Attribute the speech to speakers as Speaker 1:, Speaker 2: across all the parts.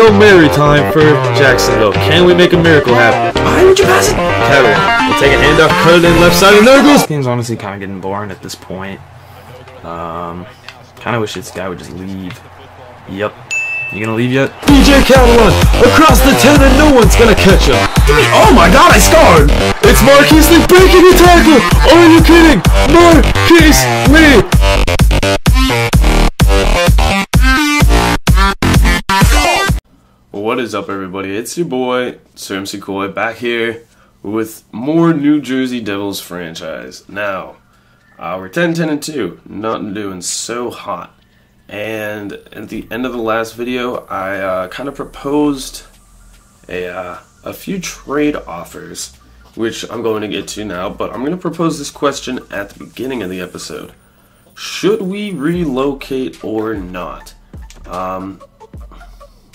Speaker 1: Hail Mary time for Jacksonville. Can we make a miracle happen? Why would you pass it? Kevin, we'll take a handoff, cut it in left side, and there it goes. This game's honestly kind of getting boring at this point. Kind of wish this guy would just leave. Yep. You gonna leave yet? DJ Catalan across the 10 and no one's gonna catch him. Oh my god, I scored! It's Marquise Lee breaking a tackle! Are you kidding? Marquise Lee! What is up, everybody? It's your boy, SirEmCeeCoy, back here with more New Jersey Devils franchise. Now, we're 10-10-2, not doing so hot. And at the end of the last video, I kind of proposed a few trade offers, which I'm going to get to now, but I'm going to propose this question at the beginning of the episode. Should we relocate or not?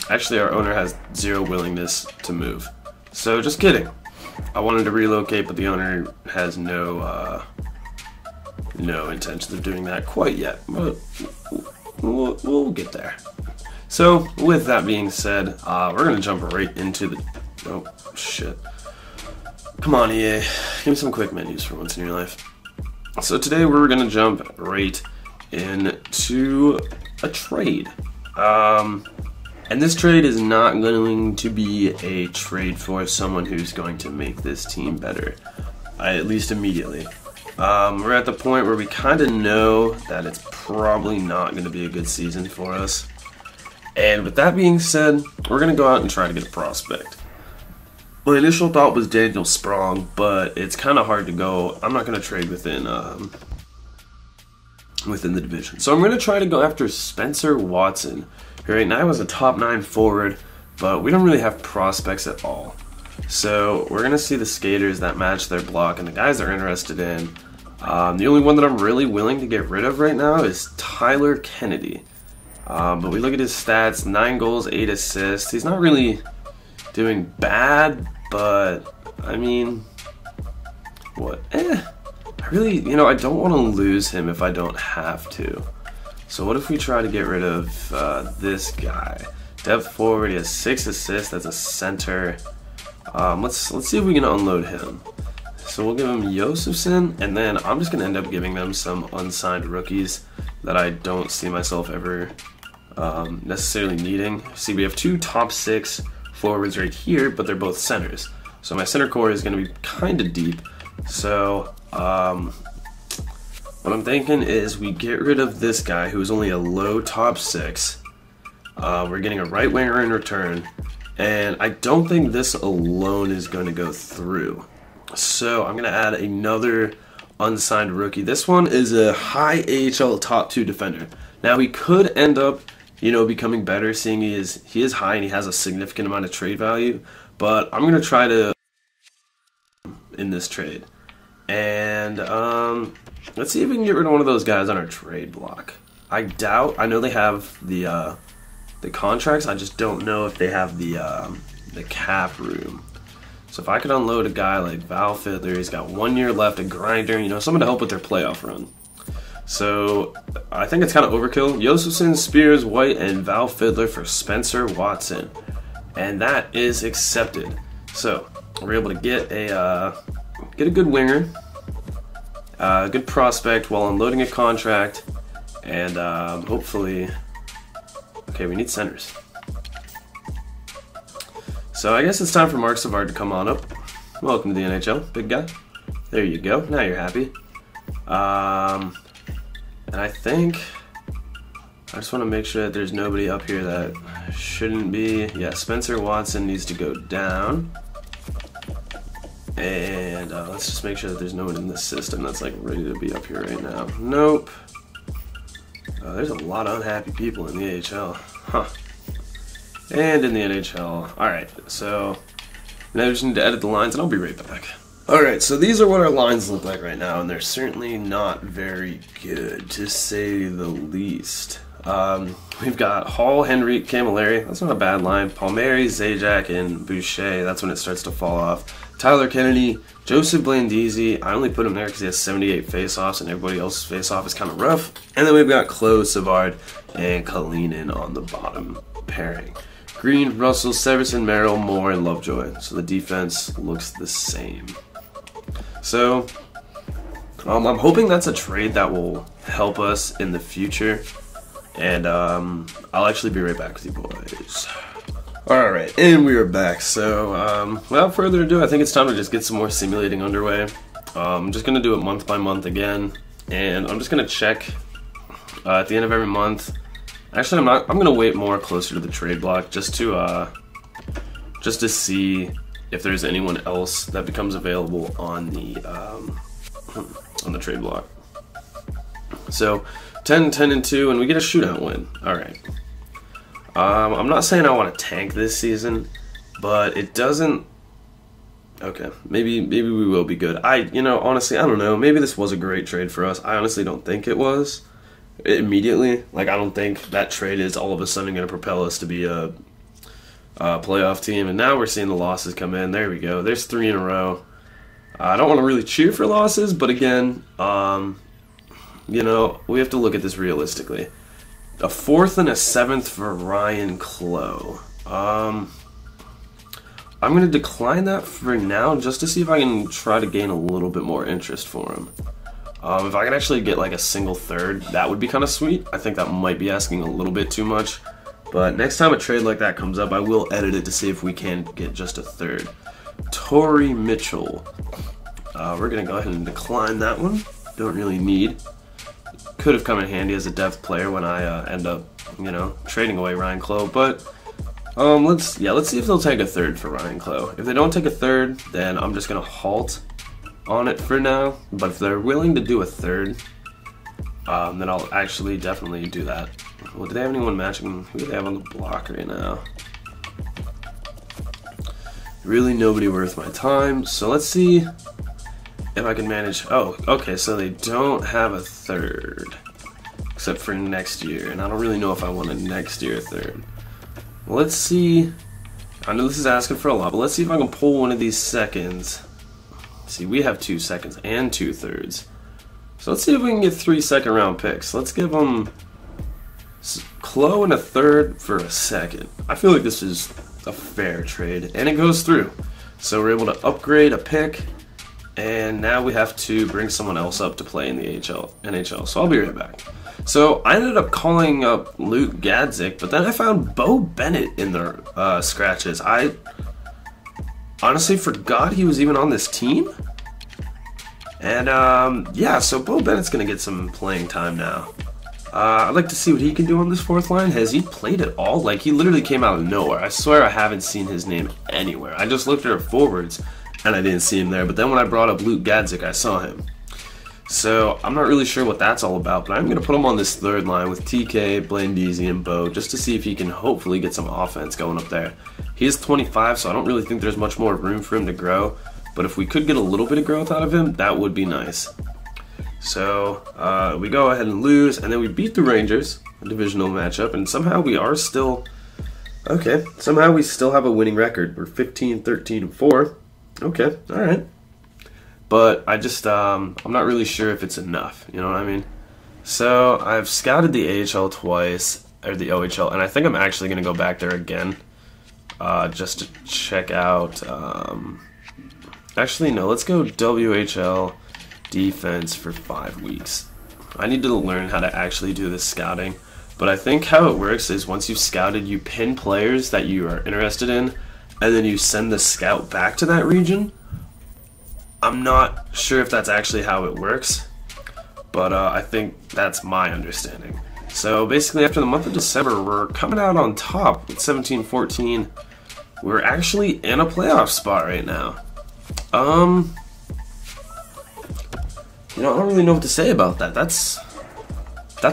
Speaker 1: Actually, our owner has zero willingness to move. So, just kidding. I wanted to relocate, but the owner has no intention of doing that quite yet. But we'll get there. So, with that being said, we're going to jump right into the... Oh, shit. Come on, EA. Give me some quick menus for once in your life. So, today we're going to jump right into a trade. And this trade is not going to be a trade for someone who's going to make this team better, at least immediately. We're at the point where we kind of know that it's probably not going to be a good season for us. And with that being said, we're going to go out and try to get a prospect. My initial thought was Daniel Sprong, but it's kind of hard to go. I'm not going to trade within the division. So I'm going to try to go after Spencer Watson. Right now is a top 9 forward, but we don't really have prospects at all. So we're going to see the skaters that match their block and the guys they're interested in. The only one that I'm really willing to get rid of right now is Tyler Kennedy. But we look at his stats, 9 goals, 8 assists. He's not really doing bad, but I mean, what? I really, I don't want to lose him if I don't have to. So what if we try to get rid of this guy? Depth forward, he has 6 assists, that's a center. Let's see if we can unload him. So we'll give him Josefson, and then I'm just going to end up giving them some unsigned rookies that I don't see myself ever necessarily needing. See, we have 2 top 6 forwards right here, but they're both centers. So my center core is going to be kind of deep. So what I'm thinking is we get rid of this guy who's only a low top 6. We're getting a right winger in return, and I don't think this alone is going to go through. So I'm going to add another unsigned rookie. This one is a high AHL top 2 defender. Now he could end up, becoming better, seeing he is high and he has a significant amount of trade value. But I'm going to try to in this trade. And let's see if we can get rid of one of those guys on our trade block. I know they have the contracts. I just don't know if they have the cap room. So if I could unload a guy like Val Fiddler, he's got 1 year left, a grinder, someone to help with their playoff run. So I think it's kind of overkill. Josefson, Spears, White, and Val Fiddler for Spencer Watson, and that is accepted. So we're able to get a good winger, a good prospect while unloading a contract, and hopefully, okay, we need centers. So I guess it's time for Mark Savard to come on up. Welcome to the NHL, big guy. There you go. Now you're happy. And I think I just want to make sure that there's nobody up here that shouldn't be. Yeah, Spencer Watson needs to go down. And let's just make sure that there's no one in this system that's like ready to be up here right now. Nope. There's a lot of unhappy people in the AHL. Huh. And in the NHL. Alright, so now we just need to edit the lines and I'll be right back. Alright, so these are what our lines look like right now, and they're certainly not very good, to say the least. We've got Hall, Henry, Camilleri, that's not a bad line. Palmieri, Zajac, and Boucher, that's when it starts to fall off. Tyler Kennedy, Joseph Blandisi, I only put him there because he has 78 faceoffs and everybody else's faceoff is kind of rough. And then we've got Close, Savard, and Kalinin on the bottom pairing. Green, Russell, Severson, Merrill, Moore, and Lovejoy. So the defense looks the same. So I'm hoping that's a trade that will help us in the future. And I'll actually be right back with you boys. Alright, and we are back. So without further ado, I think it's time to just get some more simulating underway. I'm just going to do it month by month again. And I'm just going to check at the end of every month. Actually, I'm going to wait more closer to the trade block just to see if there's anyone else that becomes available on the trade block. So 10, 10, and 2, and we get a shootout win. All right. I'm not saying I want to tank this season, but it doesn't. Okay, maybe we will be good. Honestly, I don't know. Maybe this was a great trade for us. I honestly don't think it was immediately. Like, I don't think that trade is all of a sudden going to propel us to be a playoff team. And now we're seeing the losses come in. There we go. There's 3 in a row. I don't want to really cheer for losses, but again, we have to look at this realistically. A 4th and a 7th for Ryan Clough. I'm going to decline that for now just to see if I can try to gain a little bit more interest for him. If I can actually get like a single 3rd, that would be kind of sweet. I think that might be asking a little bit too much. But next time a trade like that comes up, I will edit it to see if we can get just a 3rd. Torrey Mitchell. We're going to go ahead and decline that one. Don't really need. Could have come in handy as a depth player when I end up, trading away Ryan Clough. But let's see if they'll take a 3rd for Ryan Clough. If they don't take a 3rd, then I'm just going to halt on it for now. But if they're willing to do a 3rd, then I'll actually definitely do that. Well, do they have anyone matching? Who do they have on the block right now? Really nobody worth my time. So let's see if I can manage. Oh, okay, so they don't have a 3rd. Except for next year. And I don't really know if I want a next year 3rd. Let's see. I know this is asking for a lot, but let's see if I can pull one of these seconds. See, we have 2 seconds and 2 3rds. So let's see if we can get 3 second-round picks. Let's give them Clough and a 3rd for a 2nd. I feel like this is a fair trade, and it goes through. So we're able to upgrade a pick, and now we have to bring someone else up to play in the NHL. So I'll be right back. So I ended up calling up Luke Gadzik, but then I found Bo Bennett in the scratches. I honestly forgot he was even on this team. And yeah, so Bo Bennett's going to get some playing time now. I'd like to see what he can do on this 4th line. Has he played at all? Like, he literally came out of nowhere. I swear I haven't seen his name anywhere. I just looked at our forwards, and I didn't see him there. But then when I brought up Luke Gadzik, I saw him. So I'm not really sure what that's all about, but I'm going to put him on this 3rd line with TK, Blaine Deasy, and Bo, just to see if he can hopefully get some offense going up there. He is 25, so I don't really think there's much more room for him to grow. But if we could get a little bit of growth out of him, that would be nice. So we go ahead and lose, and then we beat the Rangers, a divisional matchup, and somehow we are still... Okay, somehow we still have a winning record. We're 15, 13, and 4. Okay, alright. But I just, I'm not really sure if it's enough, you know what I mean? So I've scouted the AHL twice, or the OHL, and I think I'm actually going to go back there again, just to check out, actually no, let's go WHL defense for 5 weeks. I need to learn how to actually do this scouting, but I think how it works is once you've scouted, you pin players that you are interested in, and then you send the scout back to that region. I'm not sure if that's actually how it works, but I think that's my understanding. So basically after the month of December, we're coming out on top with 17-14. We're actually in a playoff spot right now. I don't really know what to say about that. That's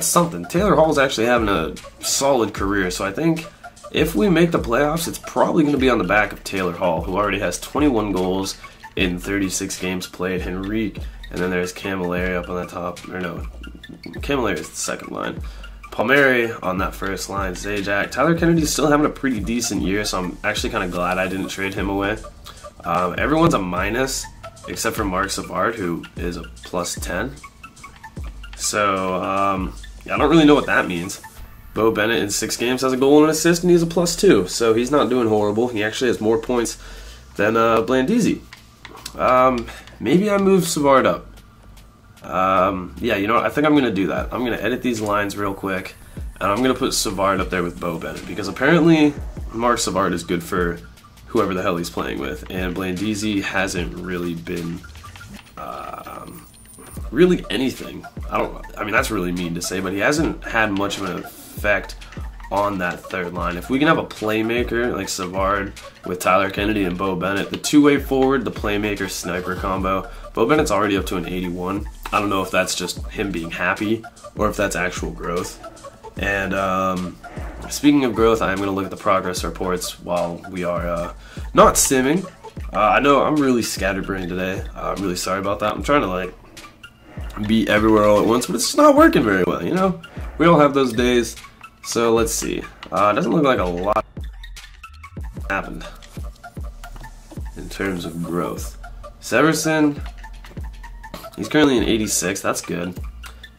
Speaker 1: something. Taylor Hall's actually having a solid career, so I think if we make the playoffs, it's probably going to be on the back of Taylor Hall, who already has 21 goals in 36 games played. Henrique, and then there's Camilleri up on that top. Or no, Camilleri is the second line. Palmieri on that first line. Zajac. Tyler Kennedy's still having a pretty decent year, so I'm actually kind of glad I didn't trade him away. Everyone's a minus, except for Mark Savard, who is a +10. So, I don't really know what that means. Bo Bennett in 6 games has a goal and an assist, and he's a +2, so he's not doing horrible. He actually has more points than Blandisi. Maybe I move Savard up. Yeah, you know what? I think I'm going to do that. I'm going to edit these lines real quick, and I'm going to put Savard up there with Bo Bennett, because apparently Mark Savard is good for whoever the hell he's playing with, and Blandisi hasn't really been really anything. I mean, that's really mean to say, but he hasn't had much of an effect on that third line. If we can have a playmaker like Savard with Tyler Kennedy and Bo Bennett, the two-way forward, the playmaker sniper combo, Bo Bennett's already up to an 81. I don't know if that's just him being happy or if that's actual growth. And speaking of growth, I'm going to look at the progress reports while we are not simming. I know I'm really scatterbrained today. I'm really sorry about that. I'm trying to like be everywhere all at once, but it's just not working very well, you know? We all have those days. So let's see. It doesn't look like a lot happened in terms of growth. Severson, he's currently an 86. That's good.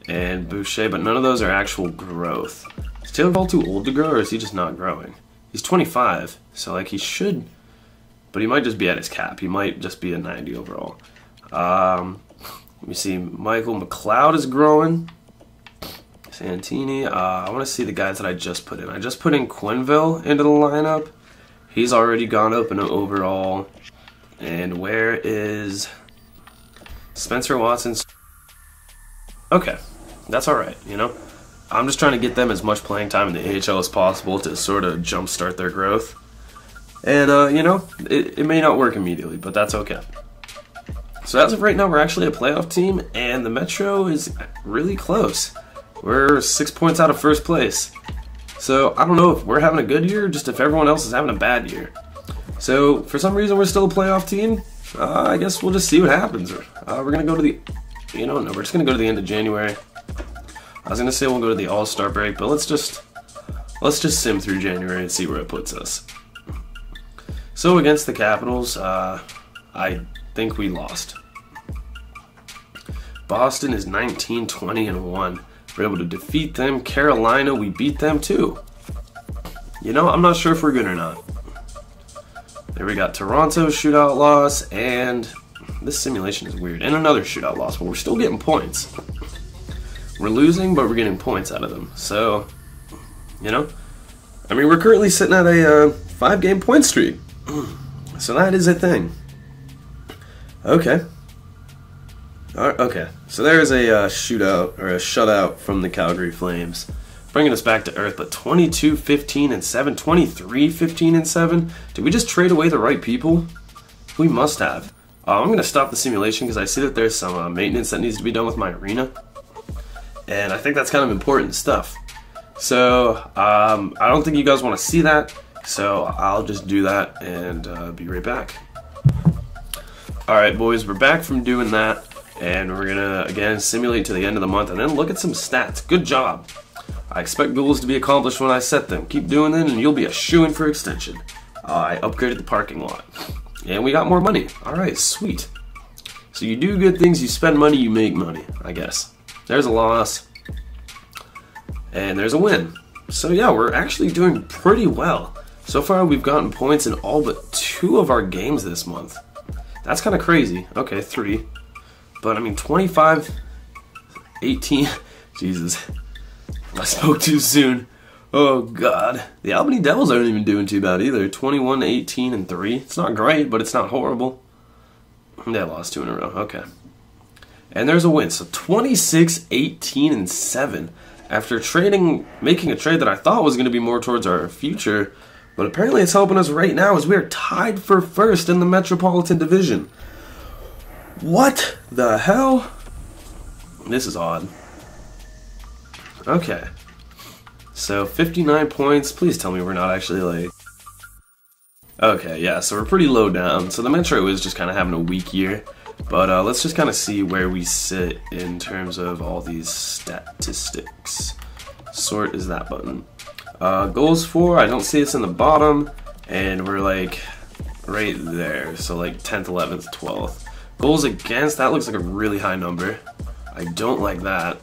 Speaker 1: And Boucher, but none of those are actual growth. Is Taylor Hall too old to grow, or is he just not growing? He's 25, so like he should, but he might just be at his cap. He might just be a 90 overall. Let me see. Michael McLeod is growing. Santini. I want to see the guys that I just put in. I just put in Quenneville into the lineup. He's already gone up in an overall. And where is Spencer Watson? Okay, that's all right. You know, I'm just trying to get them as much playing time in the AHL as possible to sort of jumpstart their growth. And you know, it may not work immediately, but that's okay. So as of right now, we're actually a playoff team, and the Metro is really close. We're 6 points out of first place. So I don't know if we're having a good year or just if everyone else is having a bad year. So for some reason, we're still a playoff team. I guess we'll just see what happens. We're going to go to the, you know, no, we're just going to go to the end of January. I was going to say we'll go to the All-Star break, but let's just sim through January and see where it puts us. So against the Capitals, I think we lost. Boston is 19-20-1. We're able to defeat them. Carolina, we beat them too. You know, I'm not sure if we're good or not. There we got Toronto shootout loss, and this simulation is weird. And another shootout loss, but we're still getting points. We're losing, but we're getting points out of them. So, you know, I mean, we're currently sitting at a 5-game point streak. So that is a thing. Okay. Okay, so there is a shootout, or a shutout from the Calgary Flames. Bringing us back to earth, but 22-15-7, 23-15-7. Did we just trade away the right people? We must have. I'm going to stop the simulation because I see that there's some maintenance that needs to be done with my arena. And I think that's kind of important stuff. So, I don't think you guys want to see that, so I'll just do that and be right back. Alright boys, we're back from doing that. And we're going to, again, simulate to the end of the month and then look at some stats. Good job. I expect goals to be accomplished when I set them. Keep doing it and you'll be a shoo-in for extension. I upgraded the parking lot. And we got more money. Alright, sweet. So you do good things, you spend money, you make money, I guess. There's a loss. And there's a win. So yeah, we're actually doing pretty well. So far we've gotten points in all but 2 of our games this month. That's kind of crazy. Okay, 3. But I mean, 25, 18, Jesus, I spoke too soon. Oh God, the Albany Devils aren't even doing too bad either. 21, 18, and 3. It's not great, but it's not horrible. They lost 2 in a row. Okay, and there's a win. So 26, 18, and 7. After making a trade that I thought was going to be more towards our future, but apparently it's helping us right now as we are tied for first in the Metropolitan Division. What the hell? This is odd. Okay. So 59 points. Please tell me we're not actually like... Okay, yeah, so we're pretty low down. So the Metro is just kind of having a weak year. But let's just kind of see where we sit in terms of all these statistics. Sort is that button. Goals for, I don't see us in the bottom. And we're like right there. So like 10th, 11th, 12th. Goals against, that looks like a really high number. I don't like that.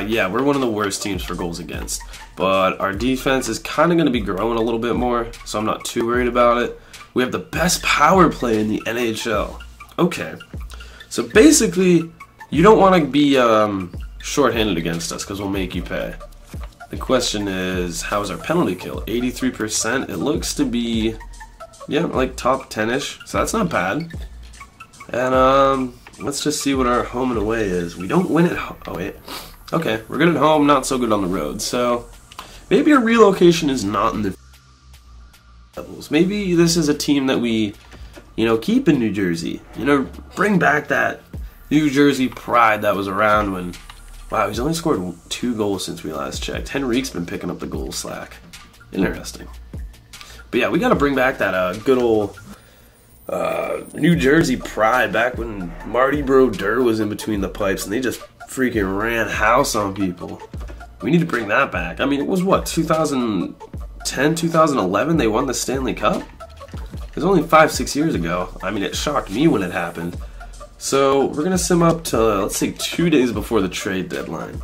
Speaker 1: Yeah, we're one of the worst teams for goals against. but our defense is kind of going to be growing a little bit more, so I'm not too worried about it. We have the best power play in the NHL. Okay, so basically, you don't want to be shorthanded against us because we'll make you pay. The question is, how is our penalty kill? 83%. It looks to be, yeah, like top 10-ish, so that's not bad. And let's just see what our home and away is. We don't win at home. Oh wait, okay, we're good at home, not so good on the road. So maybe our relocation is not in the levels. Maybe this is a team that we, keep in New Jersey. Bring back that New Jersey pride that was around when. Wow, he's only scored 2 goals since we last checked. Henrique's been picking up the goal slack. Interesting. But yeah, we got to bring back that good old New Jersey pride back when Marty Brodeur was in between the pipes and they just freaking ran house on people. We need to bring that back. I mean, it was what, 2010, 2011 they won the Stanley Cup? It was only 5-6 years ago. I mean, it shocked me when it happened. So we're going to sim up to, let's say, 2 days before the trade deadline.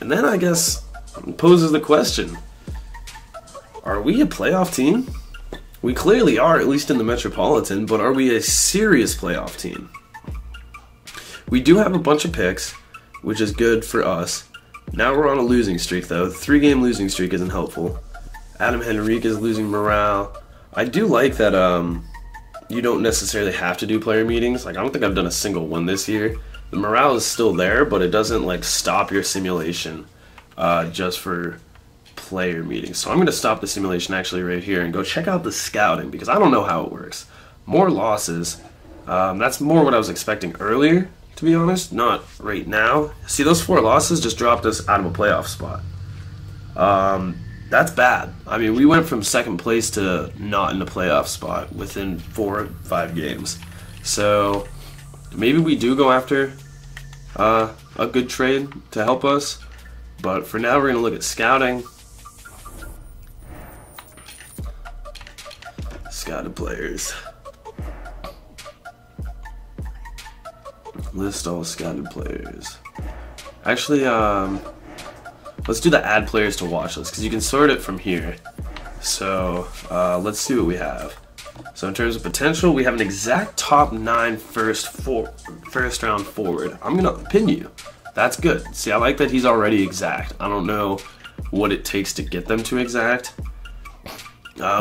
Speaker 1: And then I guess it poses the question, are we a playoff team? We clearly are, at least in the Metropolitan, but are we a serious playoff team? We do have a bunch of picks, which is good for us. Now we're on a losing streak, though. The 3-game losing streak isn't helpful. Adam Henrique is losing morale. I do like that you don't necessarily have to do player meetings. Like, I don't think I've done a single one this year. The morale is still there, but it doesn't like stop your simulation just for player meetings. So I'm going to stop the simulation actually right here and go check out the scouting because I don't know how it works. More losses. That's more what I was expecting earlier, to be honest. Not right now. See, those 4 losses just dropped us out of a playoff spot. That's bad. I mean, we went from second place to not in the playoff spot within 4 or 5 games. So maybe we do go after a good trade to help us. But for now, we're going to look at scouting. Scouted players. List all scouted players. Actually, let's do the add players to watch list because you can sort it from here. So let's see what we have. So in terms of potential, we have an exact top 9 first round forward. I'm gonna pin you. That's good. See, I like that he's already exact. I don't know what it takes to get them to exact.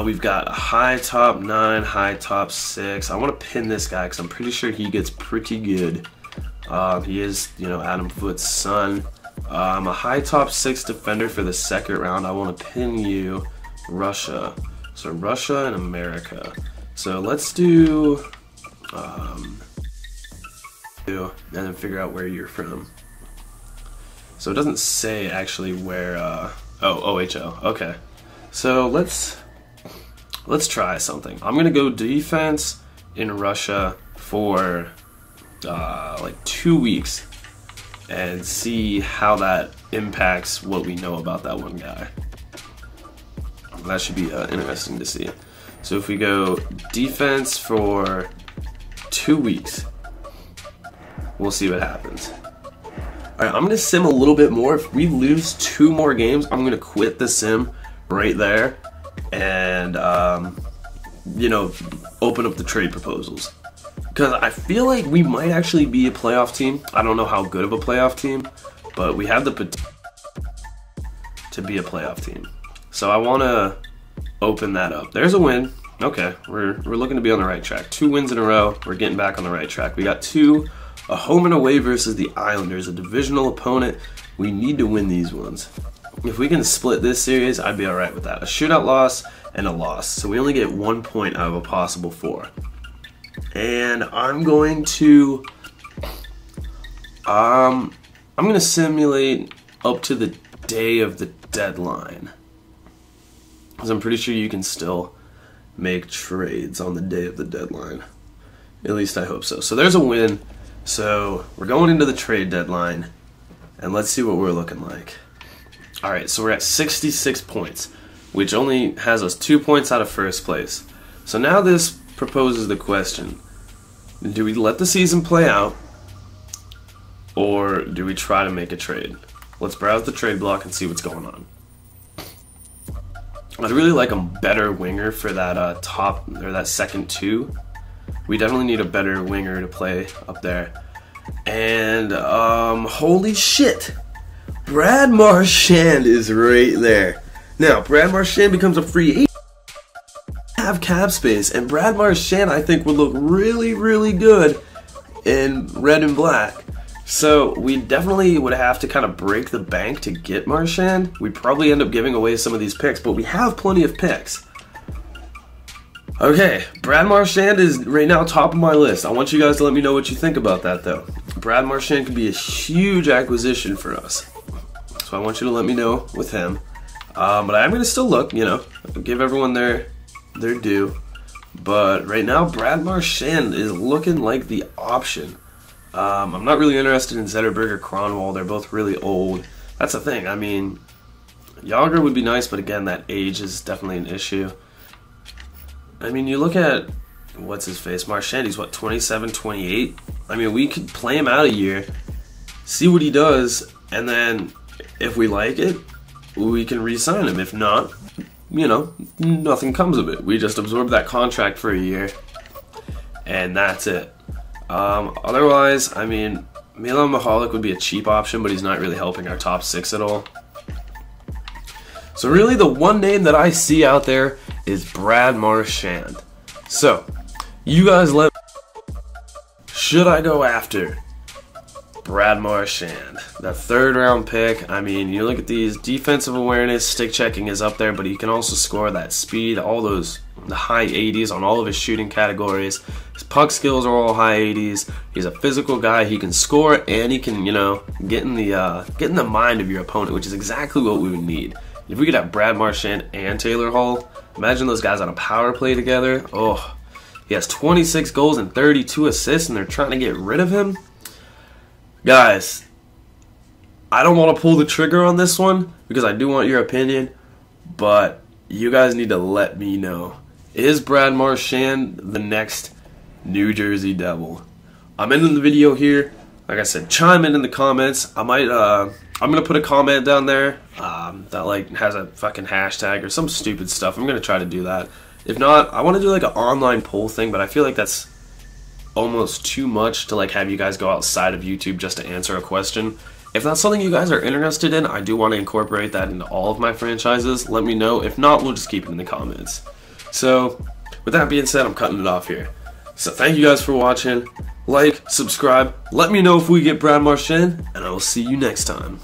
Speaker 1: We've got a high top 9, high top 6. I want to pin this guy because I'm pretty sure he gets pretty good. He is, Adam Foote's son. I'm a high top 6 defender for the second round. I want to pin you, Russia. So Russia and America. So let's do, and then figure out where you're from. So it doesn't say actually where. Oh, OHL. Okay. So let's try something. I'm gonna go defense in Russia for like 2 weeks. And see how that impacts what we know about that one guy. That should be interesting to see. So if we go defense for 2 weeks, we'll see what happens. Alright, I'm going to sim a little bit more. If we lose 2 more games, I'm going to quit the sim right there and, open up the trade proposals. Because I feel like we might actually be a playoff team. I don't know how good of a playoff team, but we have the potential to be a playoff team. So I want to open that up. There's a win. Okay, we're looking to be on the right track. 2 wins in a row. We're getting back on the right track. We got 2, a home and away versus the Islanders, a divisional opponent. We need to win these ones. If we can split this series, I'd be all right with that. A shootout loss and a loss. So we only get 1 point out of a possible 4. And I'm going to simulate up to the day of the deadline, because I'm pretty sure you can still make trades on the day of the deadline. At least I hope so. So there's a win. So we're going into the trade deadline, and let's see what we're looking like. All right, so we're at 66 points, which only has us 2 points out of first place. So now this proposes the question, do we let the season play out or do we try to make a trade? Let's browse the trade block and see what's going on. I'd really like a better winger for that top or that second two. We definitely need a better winger to play up there. And holy shit, Brad Marchand is right there. Now Brad Marchand becomes a free agent. Have cap space, and Brad Marchand I think would look really, really good in red and black. So we definitely would have to kind of break the bank to get Marchand. We'd probably end up giving away some of these picks, but we have plenty of picks. Okay, Brad Marchand is right now top of my list. I want you guys to let me know what you think about that though. Brad Marchand could be a huge acquisition for us. So I want you to let me know with him. But I'm going to still look, you know, give everyone their due. But right now, Brad Marchand is looking like the option. I'm not really interested in Zetterberg or Kronwall. They're both really old. That's the thing. I mean, Yager would be nice, but again, that age is definitely an issue. I mean, you look at, what's his face, Marchand, he's what, 27, 28? I mean, we could play him out a year, see what he does, and then if we like it, we can re-sign him. If not, you know, nothing comes of it. We just absorb that contract for a year, and that's it. Otherwise, I mean, Milan Mahalik would be a cheap option, but he's not really helping our top six at all. So really, the one name that I see out there is Brad Marchand. So, you guys let me, should I go after Brad Marchand, that third round pick? I mean, you look at these, defensive awareness, stick checking is up there, but he can also score that speed, all those, the high 80s on all of his shooting categories. His puck skills are all high 80s. He's a physical guy. He can score and he can, you know, get in the mind of your opponent, which is exactly what we would need. If we could have Brad Marchand and Taylor Hall, imagine those guys on a power play together. Oh, he has 26 goals and 32 assists, and they're trying to get rid of him. Guys, I don't want to pull the trigger on this one because I do want your opinion, but you guys need to let me know. Is Brad Marchand the next New Jersey Devil? I'm ending the video here. Like I said, chime in the comments. I'm gonna put a comment down there that like has a fucking hashtag or some stupid stuff. I'm gonna try to do that. If not, I want to do like an online poll thing, but I feel like that's almost too much to like have you guys go outside of YouTube just to answer a question. If that's something you guys are interested in, I do want to incorporate that into all of my franchises. Let me know. If not, we'll just keep it in the comments. So, with that being said, I'm cutting it off here. So thank you guys for watching. Like, subscribe, let me know if we get Brad Marchand, and I will see you next time.